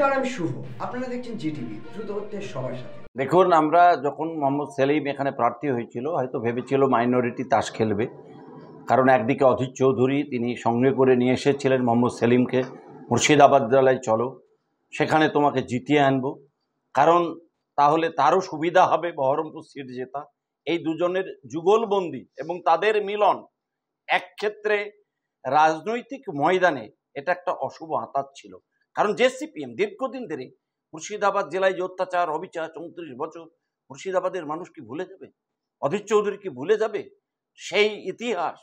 নমস্কার, আমি শুভ। আপনারা দেখছেন জিটিভি, দ্রুত হচ্ছে সবার সাথে। দেখুন, আমরা যখন মোহাম্মদ সেলিম এখানে প্রার্থী হয়েছিল হয়তো ভেবেছিল মাইনরিটি তাস খেলবে, কারণ একদিকে অধীর চৌধুরী তিনি সঙ্গে করে নিয়ে এসেছিলেন মোহাম্মদ সেলিমকে, মুর্শিদাবাদ জেলায় চলো, সেখানে তোমাকে জিতিয়ে আনবো, কারণ তাহলে তারও সুবিধা হবে বহরমপুর সিট জেতা। এই দুজনের যুগলবন্দি এবং তাদের মিলন এক ক্ষেত্রে রাজনৈতিক ময়দানে এটা একটা অশুভ আঁতাত ছিল। কারণ জেসিপিএম দীর্ঘদিন ধরে মুর্শিদাবাদ জেলায় যে অত্যাচার অবিচার 34 বছর, মুর্শিদাবাদের মানুষ কি ভুলে যাবে? অধীর চৌধুরী কি ভুলে যাবে সেই ইতিহাস,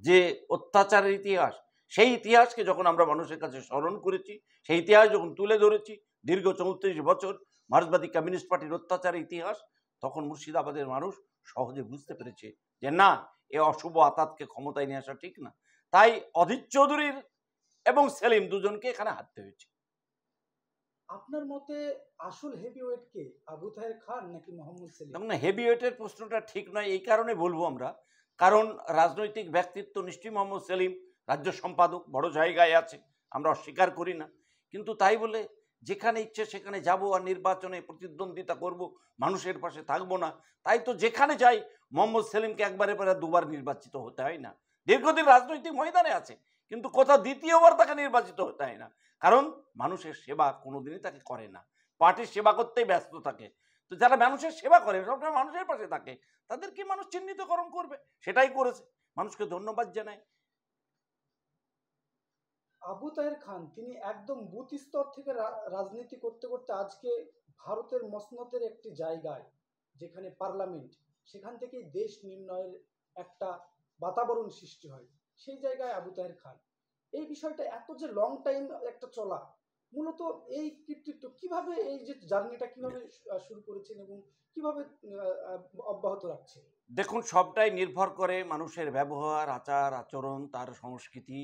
যে অত্যাচারের ইতিহাস? সেই ইতিহাসকে যখন আমরা মানুষের কাছে স্মরণ করেছি, সেই ইতিহাস যখন তুলে ধরেছি, দীর্ঘ 34 বছর মার্ক্সবাদী কমিউনিস্ট পার্টির অত্যাচারের ইতিহাস, তখন মুর্শিদাবাদের মানুষ সহজে বুঝতে পেরেছে যে না, এ অশুভ আতাতকে ক্ষমতায় নিয়ে আসা ঠিক না। তাই অধীর চৌধুরীর এবং সেলিম দুজনকে এখানে হারতে হয়েছে। আপনার মতে আসল হেভিওয়েট কে, আবু তাহের খান নাকি মোহাম্মদ সেলিম? দেখুন, হেভিওয়েটের প্রশ্নটা ঠিক নয়, এই কারণে বলবো আমরা, কারণ রাজনৈতিক ব্যক্তিত্ব নিশ্চয়ই মোহাম্মদ সেলিম রাজ্য সম্পাদক, বড় জায়গায় আছে, আমরা অস্বীকার করি না। কিন্তু তাই বলে যেখানে ইচ্ছে সেখানে যাব আর নির্বাচনে প্রতিদ্বন্দ্বিতা করব, মানুষের পাশে থাকবো না, তাই তো যেখানে যাই মোহাম্মদ সেলিমকে একবারে পরে দুবার নির্বাচিত হতে হয় না। দীর্ঘদিন রাজনৈতিক ময়দানে আছে, কিন্তু কোথাও দ্বিতীয়বার তাকে নির্বাচিত হতে হয় না, কারণ মানুষের সেবা কোনোদিনই তাকে করে না, পার্টির সেবা করতেই ব্যস্ত থাকে। তো যারা মানুষের সেবা করে, সবসময় মানুষের পাশে থাকে, তাদেরকে মানুষ চিহ্নিতকরণ করবে, সেটাই করেছে। মানুষকে ধন্যবাদ জানায়। আবু তাহের খান তিনি একদম বুথ স্তর থেকে রাজনীতি করতে করতে আজকে ভারতের মসনদের একটি জায়গায়, যেখানে পার্লামেন্ট, সেখান থেকে দেশ নির্ণয়ের একটা বাতাবরণ সৃষ্টি হয়, সেই জায়গায় আবু তাহের খান। এই বিষয়টা এত যে লং টাইম একটা চলা, মূলত এই কৃতিত্ব কিভাবে, এই যে জার্নিটা কিভাবে শুরু করেছেন এবং কিভাবে অব্যাহত রাখছেন? দেখুন, সবটাই নির্ভর করে মানুষের ব্যবহার, আচার আচরণ, তার সংস্কৃতি।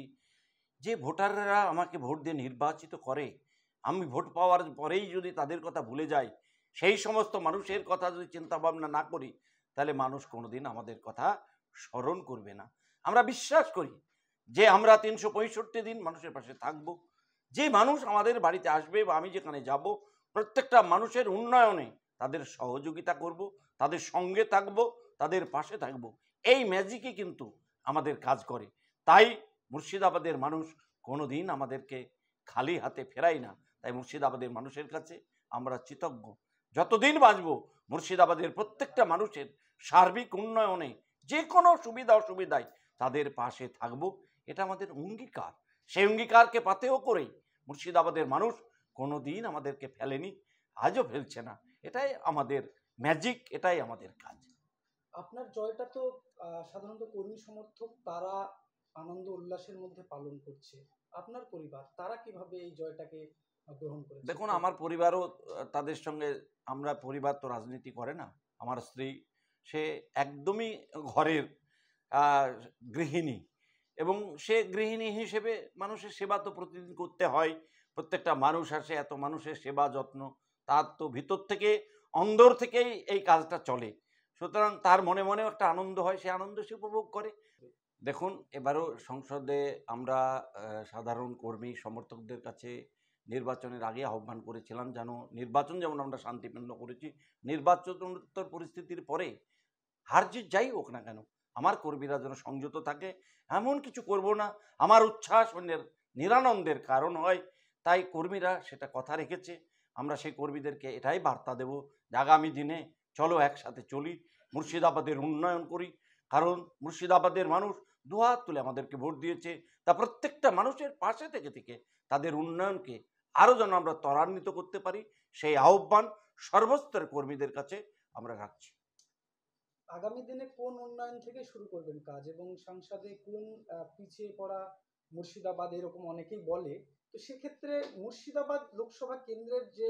যে ভোটাররা আমাকে ভোট দিয়ে নির্বাচিত করে, আমি ভোট পাওয়ার পরেই যদি তাদের কথা ভুলে যাই, সেই সমস্ত মানুষের কথা যদি চিন্তা ভাবনা না করি, তাহলে মানুষ কোনোদিন আমাদের কথা স্মরণ করবে না। আমরা বিশ্বাস করি যে আমরা 365 দিন মানুষের পাশে থাকব। যে মানুষ আমাদের বাড়িতে আসবে বা আমি যেখানে যাব, প্রত্যেকটা মানুষের উন্নয়নে তাদের সহযোগিতা করব, তাদের সঙ্গে থাকব, তাদের পাশে থাকব। এই ম্যাজিকই কিন্তু আমাদের কাজ করে। তাই মুর্শিদাবাদের মানুষ কোনোদিন আমাদেরকে খালি হাতে ফেরায় না। তাই মুর্শিদাবাদের মানুষের কাছে আমরা কৃতজ্ঞ। যতদিন বাঁচব, মুর্শিদাবাদের প্রত্যেকটা মানুষের সার্বিক উন্নয়নে যে কোনো সুবিধা অসুবিধায় তাদের পাশে থাকব, এটা আমাদের অঙ্গীকার। সেই অঙ্গীকারকে পাথেয় করেই মুর্শিদাবাদের মানুষ কোনোদিন আমাদেরকে ফেলেনি, আজও ফেলছে না। এটাই আমাদের ম্যাজিক, এটাই আমাদের কাজ। আপনার জয়টা তো সাধারণত কর্মী সমর্থক তারা আনন্দ উল্লাসের মধ্যে পালন করছে, আপনার পরিবার তারা কিভাবে এই জয়টাকে গ্রহণ করেছে? দেখুন, আমার পরিবারও তাদের সঙ্গে, আমরা পরিবার তো রাজনীতি করে না। আমার স্ত্রী সে একদমই ঘরের গৃহিণী, এবং সে গৃহিণী হিসেবে মানুষের সেবা তো প্রতিদিন করতে হয়। প্রত্যেকটা মানুষ আসে, এত মানুষের সেবা যত্ন, তার তো ভিতর থেকে, অন্দর থেকেই এই কাজটা চলে। সুতরাং তার মনে মনেও একটা আনন্দ হয়, সে আনন্দ সে উপভোগ করে। দেখুন, এবারও সংসদে আমরা সাধারণ কর্মী সমর্থকদের কাছে নির্বাচনের আগে আহ্বান করেছিলাম যেন নির্বাচন, যেমন আমরা শান্তিপূর্ণ করেছি, নির্বাচনোত্তর পরিস্থিতির পরে হার জিত যাই হোক না কেন, আমার কর্মীরা যেন সংযত থাকে। এমন কিছু করব না আমার উচ্ছ্বাস অন্যের নিরানন্দের কারণ হয়। তাই কর্মীরা সেটা কথা রেখেছে। আমরা সেই কর্মীদেরকে এটাই বার্তা দেব যে আগামী দিনে চলো একসাথে চলি, মুর্শিদাবাদের উন্নয়ন করি। কারণ মুর্শিদাবাদের মানুষ দুহাত তুলে আমাদেরকে ভোট দিয়েছে, তা প্রত্যেকটা মানুষের পাশে থেকে থেকে তাদের উন্নয়নকে আরও যেন আমরা ত্বরান্বিত করতে পারি, সেই আহ্বান সর্বস্তরের কর্মীদের কাছে আমরা রাখছি। আগামী দিনে কোন উন্নয়ন থেকে শুরু করবেন কাজ, এবং সংসদে কোন পিছিয়ে পড়া মুর্শিদাবাদ এরকম অনেকেই বলে, তো সেক্ষেত্রে মুর্শিদাবাদ লোকসভা কেন্দ্রের যে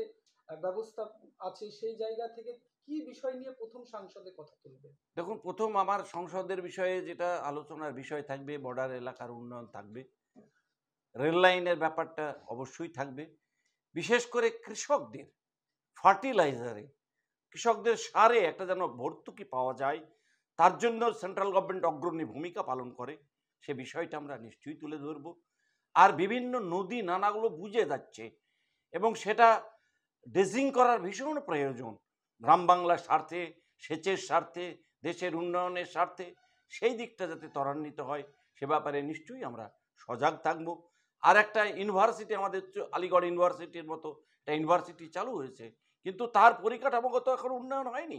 ব্যবস্থা আছে সেই জায়গা থেকে কি বিষয় নিয়ে প্রথম সংসদে কথা তুলবে? দেখুন, প্রথম আমার সংসদের বিষয়ে যেটা আলোচনার বিষয় থাকবে, বর্ডার এলাকার উন্নয়ন থাকবে, রেল লাইনের ব্যাপারটা অবশ্যই থাকবে। বিশেষ করে কৃষকদের ফার্টিলাইজারে, কৃষকদের সারে একটা যেন ভর্তুকি পাওয়া যায়, তার জন্য সেন্ট্রাল গভর্নমেন্ট অগ্রণী ভূমিকা পালন করে, সে বিষয়টা আমরা নিশ্চয়ই তুলে ধরব। আর বিভিন্ন নদী নানাগুলো বুঝে যাচ্ছে, এবং সেটা ড্রেজিং করার ভীষণ প্রয়োজন গ্রাম বাংলার স্বার্থে, সেচের স্বার্থে, দেশের উন্নয়নের স্বার্থে। সেই দিকটা যাতে ত্বরান্বিত হয় সে ব্যাপারে নিশ্চয়ই আমরা সজাগ থাকব। আর একটা ইউনিভার্সিটি, আমাদের আলিগড় ইউনিভার্সিটির মতো একটা ইউনিভার্সিটি চালু হয়েছে, কিন্তু তার পরিকাঠামোগত এখন উন্নয়ন হয়নি।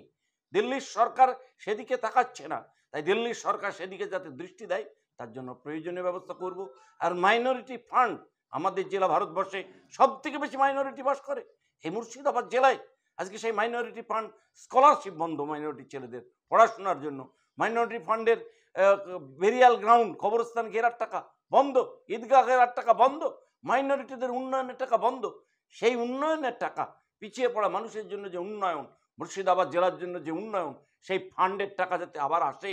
দিল্লির সরকার সেদিকে তাকাচ্ছে না, তাই দিল্লির সরকার সেদিকে যাতে দৃষ্টি দেয় তার জন্য প্রয়োজনীয় ব্যবস্থা করব। আর মাইনরিটি ফান্ড, আমাদের জেলা ভারতবর্ষে সব থেকে বেশি মাইনরিটি বাস করে এই মুর্শিদাবাদ জেলায়। আজকে সেই মাইনরিটি ফান্ড স্কলারশিপ বন্ধ মাইনরিটি ছেলেদের পড়াশোনার জন্য। মাইনরিটি ফান্ডের বেরিয়াল গ্রাউন্ড, কবরস্থান ঘেরার টাকা বন্ধ, ঈদগাহ ঘেরার টাকা বন্ধ, মাইনরিটিদের উন্নয়নের টাকা বন্ধ। সেই উন্নয়নের টাকা, পিছিয়ে পড়া মানুষের জন্য যে উন্নয়ন, মুর্শিদাবাদ জেলার জন্য যে উন্নয়ন, সেই ফান্ডের টাকা যাতে আবার আসে,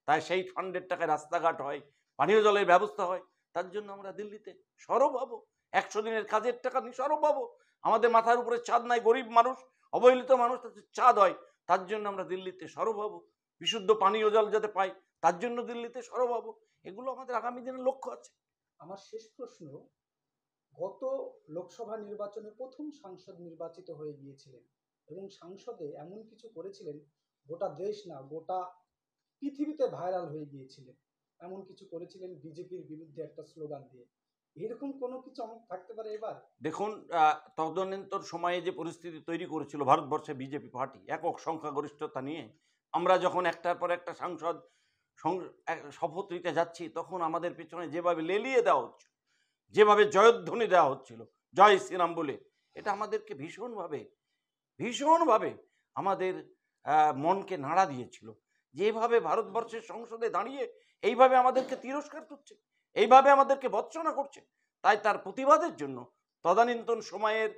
তাই সেই ফান্ডের টাকায় রাস্তাঘাট হয়, পানীয় জলের ব্যবস্থা হয়, তার জন্য আমরা দিল্লিতে সরব হব। 100 দিনের কাজের টাকা নিয়ে সরব হব। আমাদের মাথার উপরে ছাদ নাই, গরিব মানুষ, অবহেলিত মানুষ, তাদের ছাদ হয়, তার জন্য আমরা দিল্লিতে সরব হব। বিশুদ্ধ পানীয় জল যাতে পাই তার জন্য দিল্লিতে সরব হব। এগুলো আমাদের আগামী দিনের লক্ষ্য আছে। আমার শেষ প্রশ্ন, গত লোকসভা নির্বাচনে প্রথম সাংসদ নির্বাচিত হয়ে গিয়েছিলেন এবং সংসদে এমন কিছু করেছিলেন গোটা দেশ না গোটা পৃথিবীতে ভাইরাল হয়ে গিয়েছিলেন। এমন কিছু করেছিলেন বিজেপির বিরুদ্ধে একটা স্লোগান দিয়ে। এরকম কোনো কিছু থাকতে পারে এবার? দেখুন, তদনন্তর সময়ে যে পরিস্থিতি তৈরি করেছিল ভারতবর্ষে বিজেপি পার্টি একক সংখ্যাগরিষ্ঠতা নিয়ে, আমরা যখন একটার পর একটা সাংসদ শপথ নিতে যাচ্ছি, তখন আমাদের পেছনে যেভাবে লেলিয়ে দেওয়া হচ্ছিল, যেভাবে জয়ধ্বনি দেওয়া হচ্ছিল জয় শ্রীরাম বলে, এটা আমাদেরকে ভীষণভাবে আমাদের মনকে নাড়া দিয়েছিল। যেভাবে ভারতবর্ষের সংসদে দাঁড়িয়ে এইভাবে আমাদেরকে তিরস্কার করছে, এইভাবে আমাদেরকে ভৎসনা করছে, তাই তার প্রতিবাদের জন্য তদানীন্তন সময়ের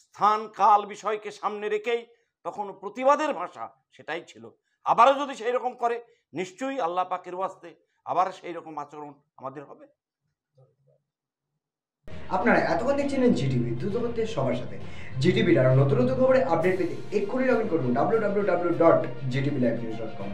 স্থান কাল বিষয়কে সামনে রেখেই তখন প্রতিবাদের ভাষা সেটাই ছিল। আবারও যদি সেই রকম করে, নিশ্চয়ই আল্লাহ পাকের ওয়াস্তে আবার সেই রকম আচরণ আমাদের হবে। আপনারা এতক্ষণ দেখছিলেন জিটিভি, দ্রুত হচ্ছে সবার সাথে। জিটিভির আরও নতুন নতুন খবরে আপডেট পেতে এক্ষুনি লগ ইন করুন www.gtblivenews.com।